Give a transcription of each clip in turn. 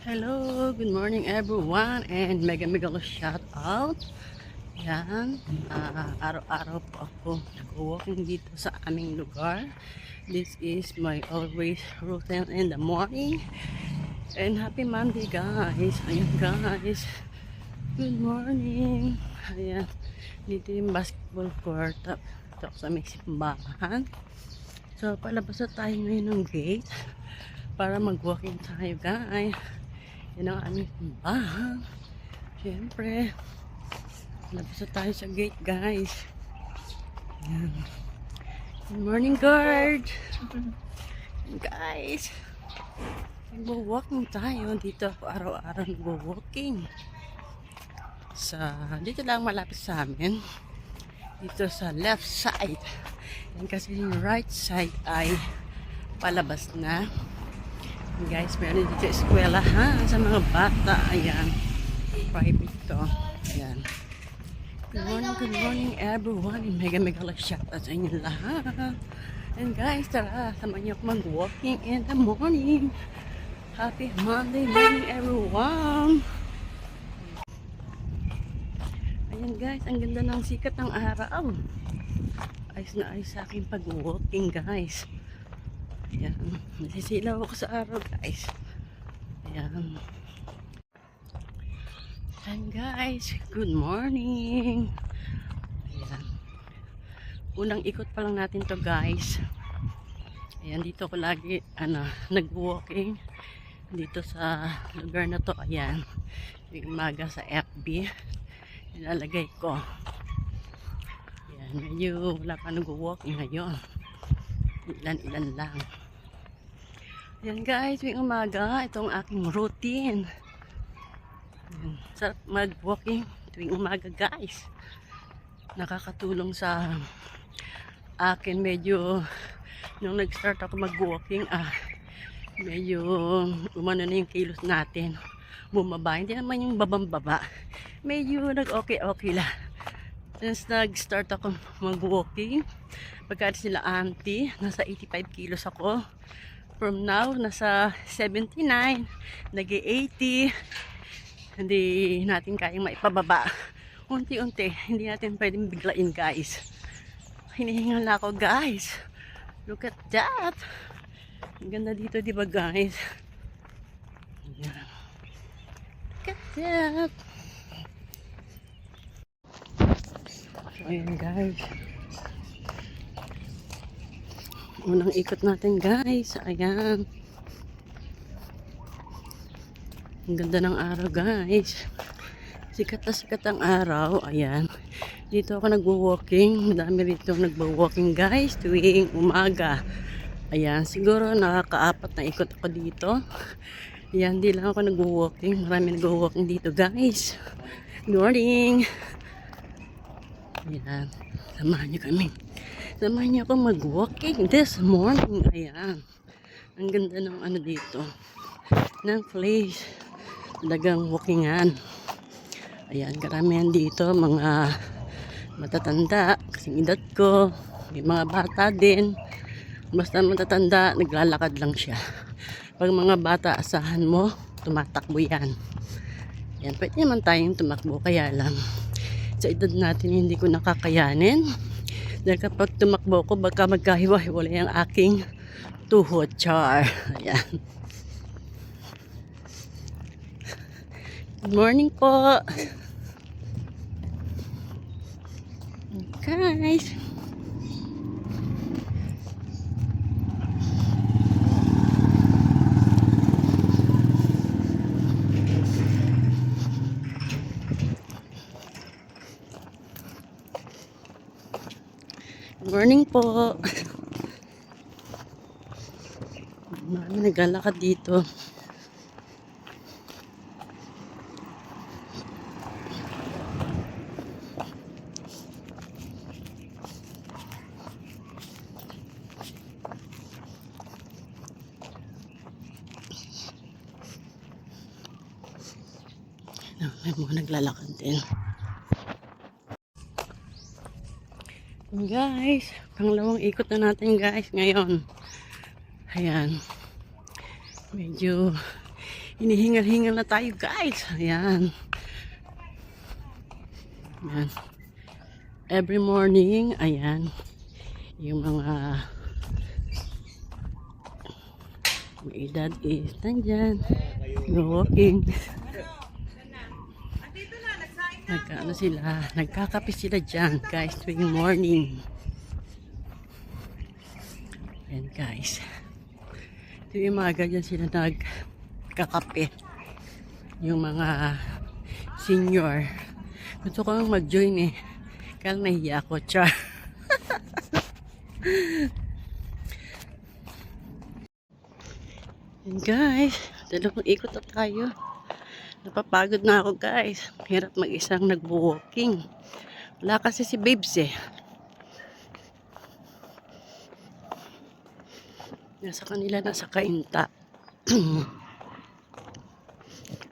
Hello, good morning everyone and mega shout out. Yan, araw-araw po ako nag-walking dito sa aming lugar. This is my always routine in the morning. And happy Monday guys. Ayan guys. Good morning. Ayan, dito yung basketball court. Ito sa may simbahan. So palabas na tayo ngayon ng gate para mag-walking tayo guys. Yan ang aming simbahan. Siyempre, labas na tayo sa gate, guys. Yan. Good morning, guard. Guys, nagwo-walking tayo. Dito ako araw-araw nagwo-walking. Dito lang malapit sa amin. Dito sa left side. Yan kasi yung right side ay palabas na. Guys, meron dito eskwela ha, sa mga bata. Ayan, private to. Ayan. Good morning everyone. Mega shout out sa inyo lahat. And guys, tara, samahan niyo ako mag-walking in the morning. Happy Monday morning everyone. Ayan guys, ang ganda ng sikat ng araw. Ayos na ayos sa aking pag-walking guys. Ayan, nasisilaw ako sa araw guys. Ayan. And guys, good morning. Ayan. Unang ikot pa lang natin to guys. Ayan, dito ko lagi nag-walking dito sa lugar na to. Ayan, yung umaga sa FB nilalagay ko. Ayan, medyo wala pa nag-walking ngayon. Ilan lang. Yan guys, tuwing umaga, itong aking routine. Yan, sarap mag-walking tuwing umaga guys. Nakakatulong sa akin medyo, nung nag-start ako mag-walking, medyo umano na yung kilos natin. Bumaba, hindi naman yung babang-baba. Medyo nag-okay lang. Since nag-start ako mag-walking, pagka sila auntie, nasa 85 kilos ako. From now, nasa 79, nag-80. Hindi natin kayang maipababa. Unti-unti, hindi natin pwedeng biglain guys. Hinihingal na ako guys. Look at that. Ang ganda dito, di ba guys? Ayan. Look at that. So, ayan guys. Unang ikot natin guys. Ayan. Ang ganda ng araw guys. Sikat na sikat ang araw. Ayan. Dito ako nagwo-walking. Madami rito nagwo-walking guys tuwing umaga. Ayan. Siguro nakaka-4 na ikot ako dito. Ayan. Di lang ako nagwo-walking. Marami nagwo-walking dito guys. Good morning. Ayan. Samahan niyo kami. Samahan niyo ako mag-walking this morning. Ayan. Ang ganda ng dito. Ng place. Talagang walkingan. Ayan. Karamihan dito. Mga matatanda. Kasing edad ko. May mga bata din. Basta matatanda, naglalakad lang siya. Pag mga bata, asahan mo, tumatakbo yan. Yan. Pwede naman tayong tumakbo. Kaya lang. Sa edad natin, hindi ko nakakayanin. Dahil kapag tumakbo ko, baka magkahiwa-hiwalay ang aking tuhod. Char. Ayan. Good morning po. Guys. Good morning po. Marami naglalakad dito. May mga naglalakad din. Guys, pangalawang ikot na natin guys ngayon. Ayan. Medyo hinihingal-hingal na tayo guys. Ayan. Ayan. Every morning, ayan, yung mga may edad is nandyan, walking. Nagkaano sila, nagkakape sila dyan guys tuwing morning. Ayan guys, tuwing mga ganyan sila nagkakape, yung mga senior. Gusto ko lang mag-join eh, kaya nahiya ako, char. And guys, dalawang ikot na tayo. Napapagod na ako guys. Hirap mag-isang nag-walking. Wala kasi si Babes eh. Nasa kanila, nasa kainta.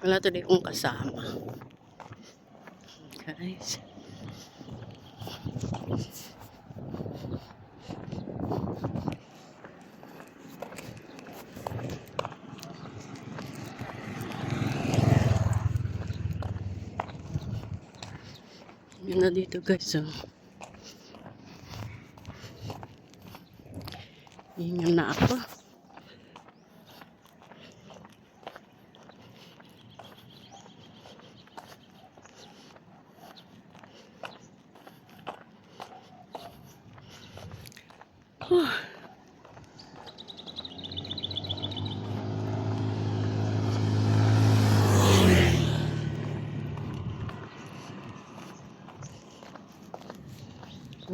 Wala tuloy akong kasama. Guys. Yun na dito guys. So. Hingal na ako.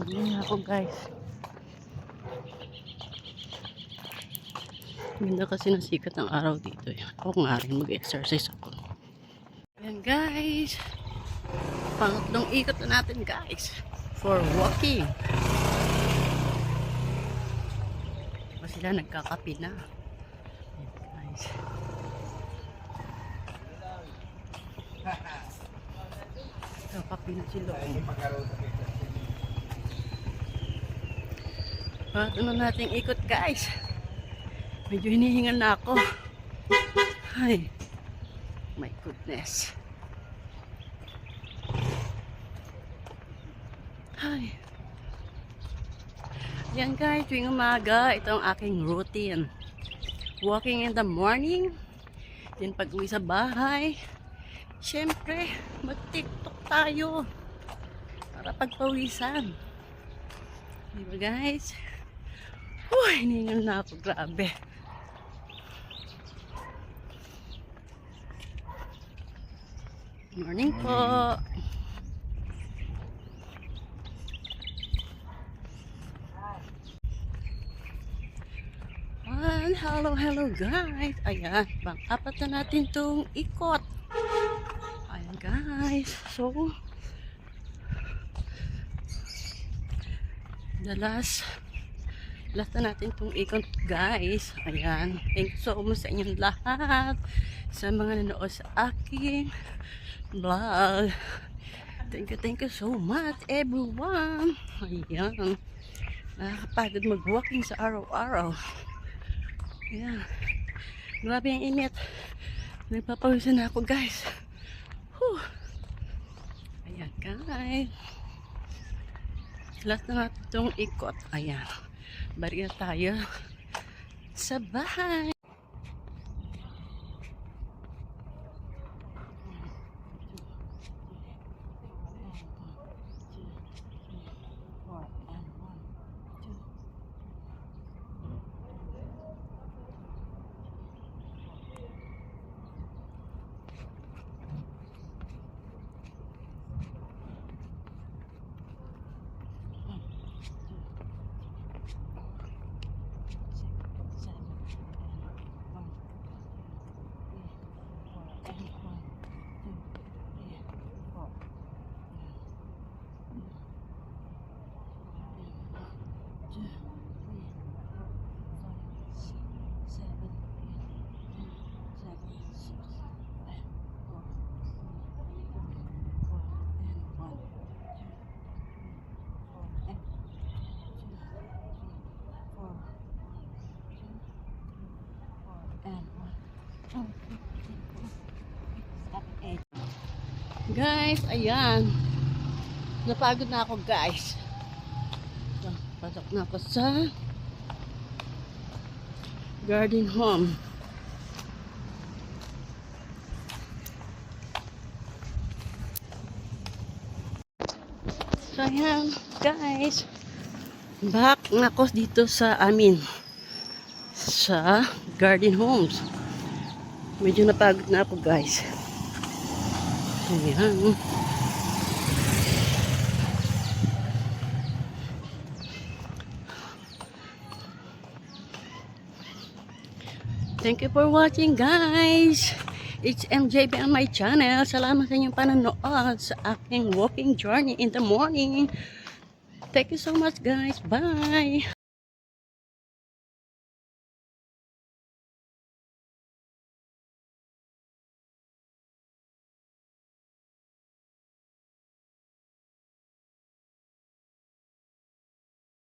Hindi ako guys. Ganda kasi ng sikat ng araw dito. Ako nga rin mag-exercise ako. Ayan guys. Pangatlong ikot na natin guys. For walking. Diba sila nagkakape na. Ayan guys. Nagkakape na sila. Ano nating ikot guys. Medyo hinihingal na ako. Ay. My goodness. Ay. Yan guys, tuwing umaga, ito ang aking routine. Walking in the morning. Then pag uwi sa bahay, syempre, mag-tiktok tayo. Para pagpawisan. Diba guys? Uy, hinihingal na ako. Grabe. Morning po. Hello guys. Ayan, pang-apat na natin tong ikot. Ayan guys. So, last na natin tong ikot guys. Ayan. Thank you so much sa inyong lahat. Sa mga nanood sa aking vlog. Thank you so much everyone. Ayan. Nakakapagod mag-walking sa araw-araw. Ayan. Grabe ang init. Nagpapawisan na ako guys. Whew. Ayan guys. Last na natin itong ikot. Ayan. Balik na tayo sa bahay. Guys, ayan. Napagod na ako guys. So, pasok na ako sa garden home. So ayan guys. Back na ako dito sa amin. Sa garden homes. Medyo napagod na ako guys. Ayan. Thank you for watching guys. It's MJB on my channel. Salamat sa inyong panonood sa aking walking journey in the morning. Thank you so much guys. Bye.